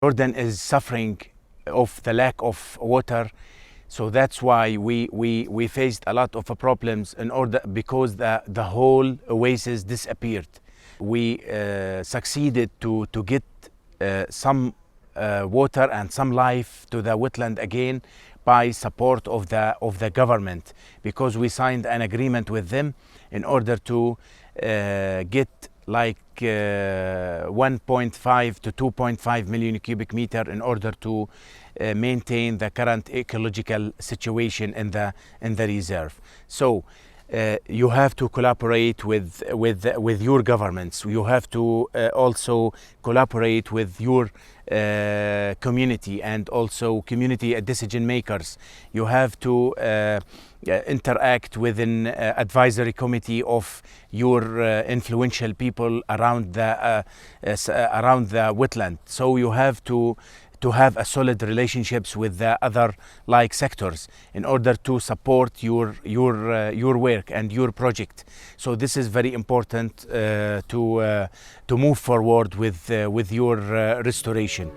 Jordan is suffering of the lack of water, so that's why we faced a lot of problems because the whole oasis disappeared. We succeeded to get some water and some life to the wetland again by support of the government, because we signed an agreement with them in order to get like 1.5 to 2.5 million cubic meter in order to maintain the current ecological situation in the reserve. So you have to collaborate with your governments. You have to also collaborate with your community and also community decision makers. You have to interact with an advisory committee of your influential people around the wetland. So you have to have a solid relationships with the other like sectors in order to support your work and your project. So this is very important to move forward with your restoration.